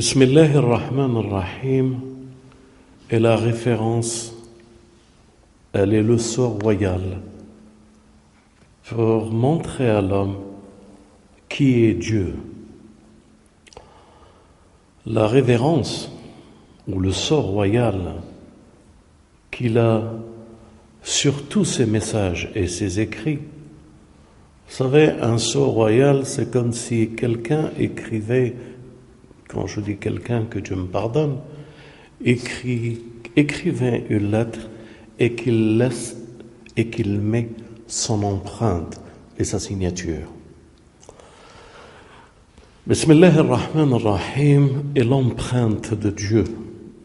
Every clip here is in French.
Bismillah ar-Rahman ar-Rahim est la référence, elle est le sort royal pour montrer à l'homme qui est Dieu. La révérence ou le sort royal qu'il a sur tous ses messages et ses écrits. Vous savez, un sort royal, c'est comme si quelqu'un écrivait, quand je dis quelqu'un, que Dieu me pardonne, écrivait une lettre et qu'il met son empreinte et sa signature. Bismillah ar-Rahman ar-Rahim est l'empreinte de Dieu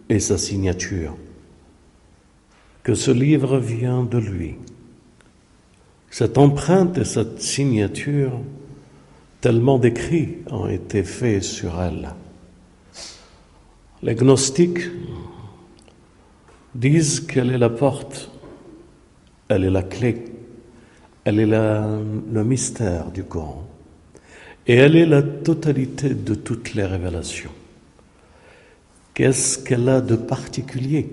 et sa signature. Que ce livre vient de lui. Cette empreinte et cette signature, tellement d'écrits ont été faits sur elle. Les gnostiques disent qu'elle est la porte, elle est la clé, elle est le mystère du Coran. Et elle est la totalité de toutes les révélations. Qu'est-ce qu'elle a de particulier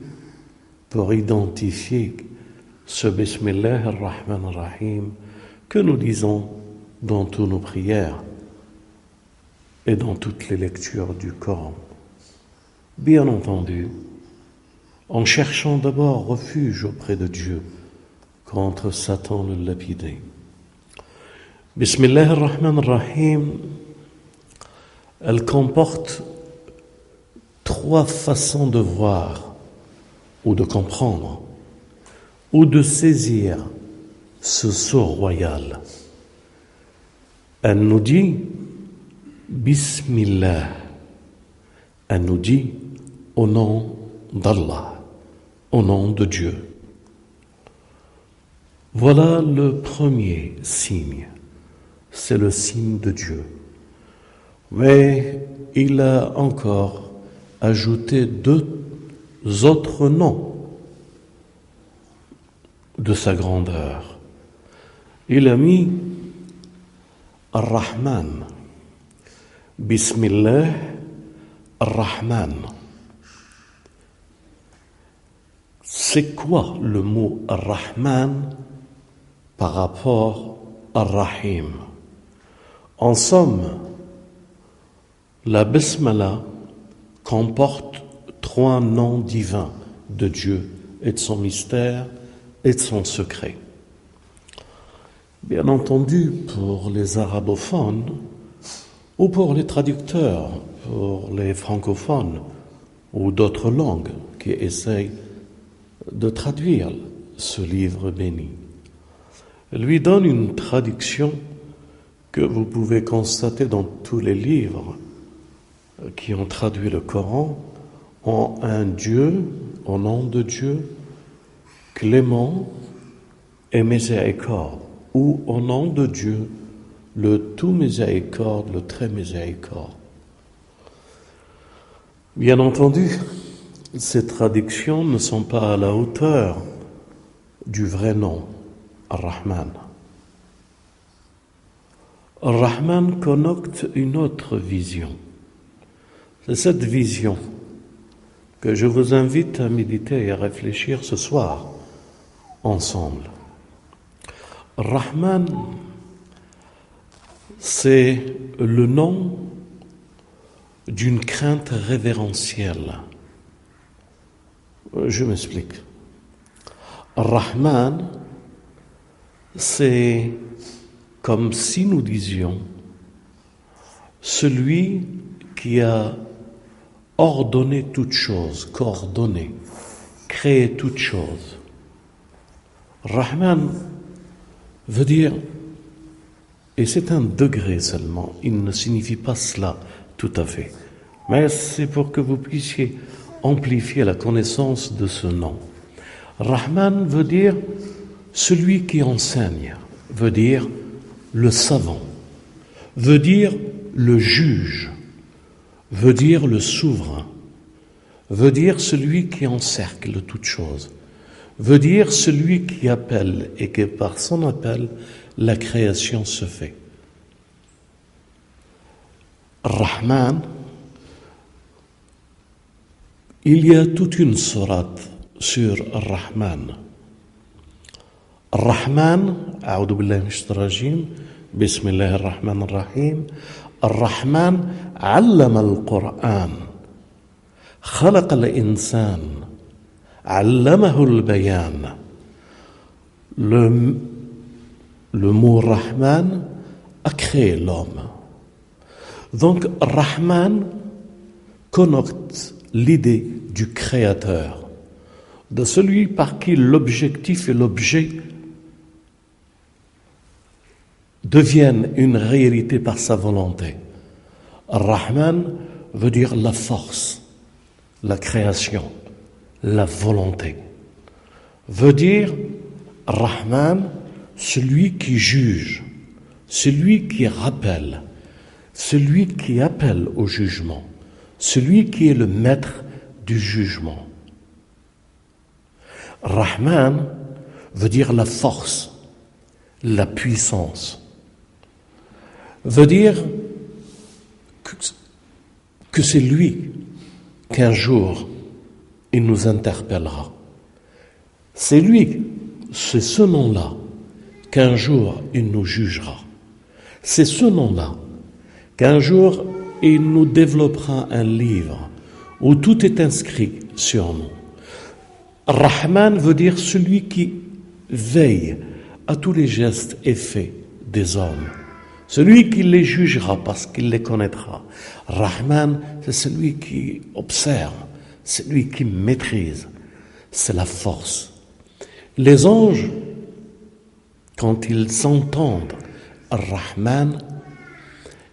pour identifier ce Bismillah ar-Rahman ar-Rahim que nous disons dans toutes nos prières et dans toutes les lectures du Coran? Bien entendu, en cherchant d'abord refuge auprès de Dieu contre Satan le lapidé. Bismillah ar-Rahman ar-Rahim, elle comporte 3 façons de voir ou de comprendre ou de saisir ce sort royal. Elle nous dit Bismillah, elle nous dit au nom d'Allah, au nom de Dieu. Voilà le premier signe, c'est le signe de Dieu. Mais il a encore ajouté 2 autres noms de sa grandeur. Il a mis Ar-Rahman, Bismillah Ar-Rahman. C'est quoi le mot Ar-Rahman par rapport à Ar-Rahim? En somme, la Bismillah comporte 3 noms divins de Dieu et de son mystère et de son secret. Bien entendu, pour les arabophones ou pour les traducteurs, pour les francophones ou d'autres langues qui essayent de traduire ce livre béni, lui donne une traduction que vous pouvez constater dans tous les livres qui ont traduit le Coran en un Dieu, au nom de Dieu, clément et miséricorde, ou au nom de Dieu, le tout miséricorde, le très miséricorde. Bien entendu, ces traductions ne sont pas à la hauteur du vrai nom, Ar-Rahman. Ar-Rahman connote une autre vision. C'est cette vision que je vous invite à méditer et à réfléchir ce soir ensemble. Rahman, c'est le nom d'une crainte révérentielle. Je m'explique. Rahman, c'est comme si nous disions celui qui a ordonné toute chose, coordonné, créé toute chose. Rahman veut dire, et c'est un degré seulement, il ne signifie pas cela tout à fait, mais c'est pour que vous puissiez amplifier la connaissance de ce nom. Rahman veut dire celui qui enseigne, veut dire le savant, veut dire le juge, veut dire le souverain, veut dire celui qui encercle toute chose, veut dire celui qui appelle et que par son appel, la création se fait. Rahman, Il y a toute une sourate sur Ar-Rahman. Ar-Rahman, أعوذ بالله من الشيطان الرجيم بسم الله الرحمن الرحيم الرحمن علم القرآن خلق الإنسان علمه البيان. Le mot Rahman a créé l'homme. Donc Rahman connote l'idée du créateur, de celui par qui l'objectif et l'objet deviennent une réalité par sa volonté. Rahman veut dire la force, la création, la volonté. Veut dire Rahman, celui qui juge, celui qui rappelle, celui qui appelle au jugement, celui qui est le maître du jugement. Rahman veut dire la force, la puissance. Veut dire que c'est lui qu'un jour il nous interpellera. C'est lui, c'est ce nom-là qu'un jour il nous jugera. C'est ce nom-là qu'un jour il nous développera un livre où tout est inscrit sur nous. Rahman veut dire celui qui veille à tous les gestes et faits des hommes. Celui qui les jugera parce qu'il les connaîtra. Rahman, c'est celui qui observe, celui qui maîtrise. C'est la force. Les anges, quand ils entendent Rahman,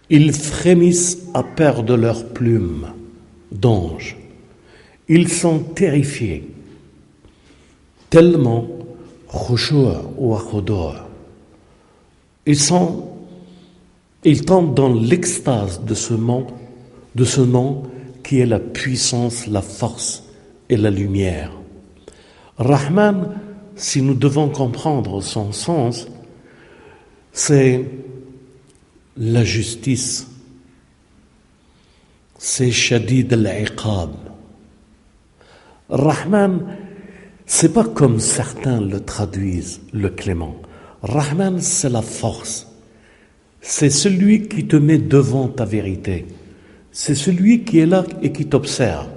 ils frémissent à perdre leurs plumes d'anges. Ils sont terrifiés, tellement khushu' wa khudu'. Ils tombent dans l'extase de ce nom qui est la puissance, la force et la lumière. Rahman, si nous devons comprendre son sens, c'est la justice, c'est Shadid al-Iqab. Rahman, c'est pas comme certains le traduisent, le clément. Rahman, c'est la force. C'est celui qui te met devant ta vérité. C'est celui qui est là et qui t'observe.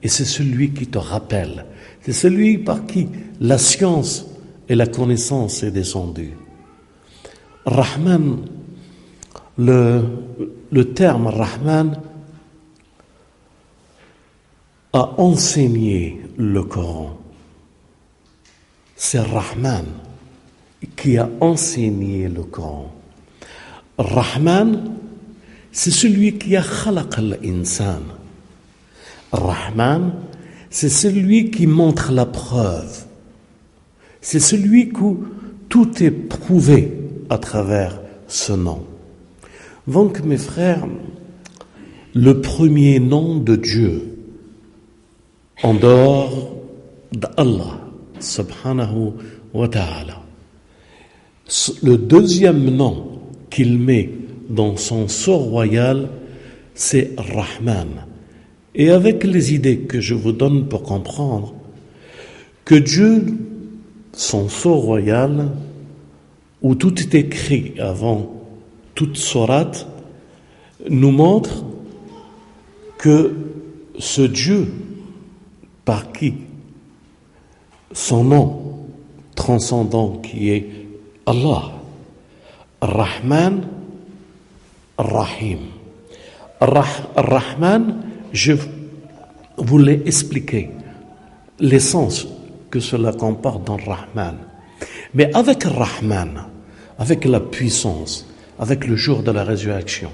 Et c'est celui qui te rappelle. C'est celui par qui la science et la connaissance est descendue. Rahman, le terme Rahman a enseigné le Coran. C'est Rahman qui a enseigné le Coran. Rahman, c'est celui qui a khalaq al-insan. Rahman, c'est celui qui montre la preuve. C'est celui où tout est prouvé à travers ce nom. Donc, mes frères, le premier nom de Dieu, en dehors d'Allah, subhanahu wa ta'ala, le deuxième nom qu'il met dans son sceau royal, c'est Rahman. Et avec les idées que je vous donne pour comprendre que Dieu, son sceau royal, où tout est écrit avant toute sourate, nous montre que ce Dieu par qui son nom transcendant qui est Allah, Rahman, Rahim. Rahman, je voulais expliquer l'essence que cela comporte dans Rahman. Mais avec Rahman, avec la puissance, avec le jour de la résurrection,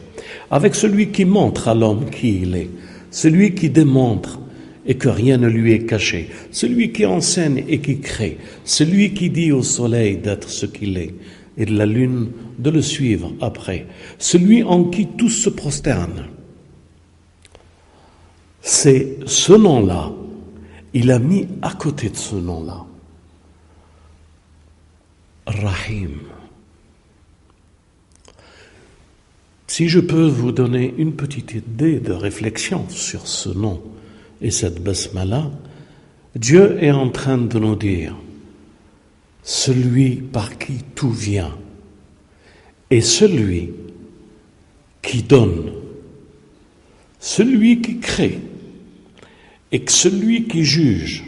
avec celui qui montre à l'homme qui il est, celui qui démontre et que rien ne lui est caché, celui qui enseigne et qui crée, celui qui dit au soleil d'être ce qu'il est et de la lune de le suivre après, celui en qui tous se prosternent. C'est ce nom-là, il a mis à côté de ce nom-là Rahim. Si je peux vous donner une petite idée de réflexion sur ce nom et cette basmala, Dieu est en train de nous dire, celui par qui tout vient est celui qui donne, celui qui crée et celui qui juge.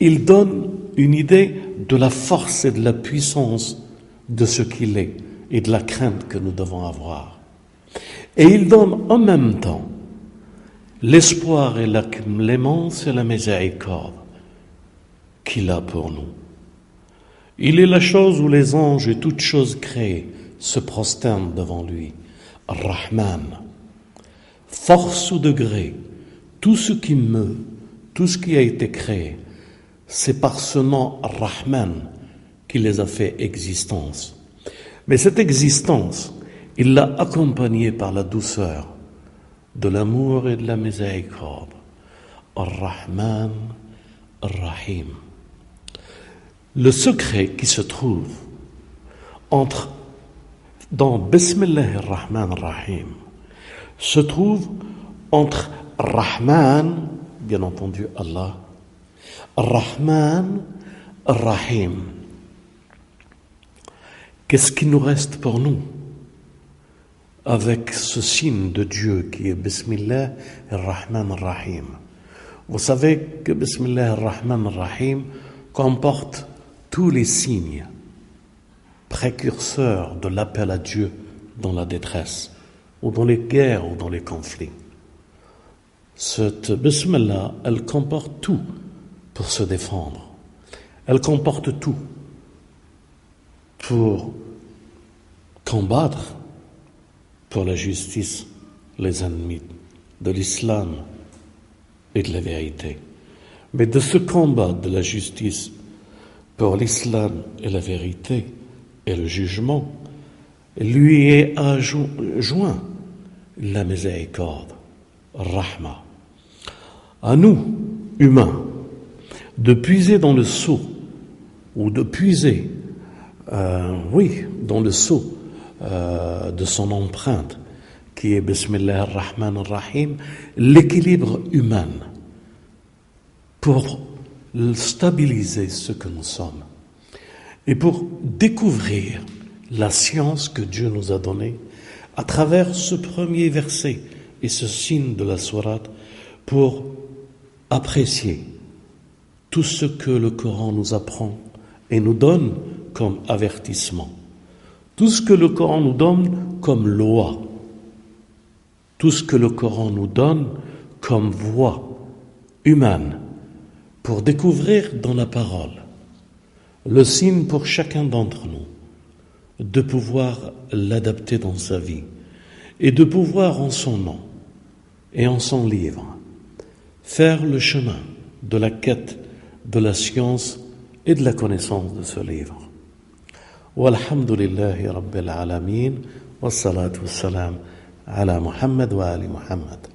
Il donne une idée de la force et de la puissance de ce qu'il est et de la crainte que nous devons avoir. Et il donne en même temps l'espoir et la clémence et la miséricorde qu'il a pour nous. Il est la chose où les anges et toutes choses créées se prosternent devant lui. Ar-Rahman, force ou degré, tout ce qui meut, tout ce qui a été créé, c'est par ce nom Ar-Rahman qu'il les a fait existence. Mais cette existence, il l'a accompagnée par la douceur de l'amour et de la miséricorde. Ar-Rahman, Ar-Rahim. Le secret qui se trouve dans Bismillah ar-Rahman ar-Rahim se trouve entre Rahman, bien entendu Allah, Rahman, Rahim. Qu'est-ce qui nous reste pour nous avec ce signe de Dieu qui est Bismillah ar-Rahman ar-Rahim? Vous savez que Bismillah ar-Rahman ar-Rahim comporte tous les signes précurseurs de l'appel à Dieu dans la détresse, ou dans les guerres, ou dans les conflits. Cette Bismillah, elle comporte tout pour se défendre. Elle comporte tout pour combattre pour la justice les ennemis de l'islam et de la vérité. Mais de ce combat de la justice pour l'islam et la vérité et le jugement, lui est joint la miséricorde, Rahma. À nous, humains, de puiser dans le seau, ou de puiser, dans le seau de son empreinte, qui est Bismillah ar-Rahman ar-Rahim, l'équilibre humain, pour stabiliser ce que nous sommes et pour découvrir la science que Dieu nous a donnée à travers ce premier verset et ce signe de la sourate, pour apprécier tout ce que le Coran nous apprend et nous donne comme avertissement, tout ce que le Coran nous donne comme loi, tout ce que le Coran nous donne comme voie humaine, pour découvrir dans la parole le signe pour chacun d'entre nous de pouvoir l'adapter dans sa vie et de pouvoir en son nom et en son livre faire le chemin de la quête de la science et de la connaissance de ce livre. Walhamdulillahi Rabbil Alamin, wassalatu wassalam ala Muhammad wa ali Muhammad.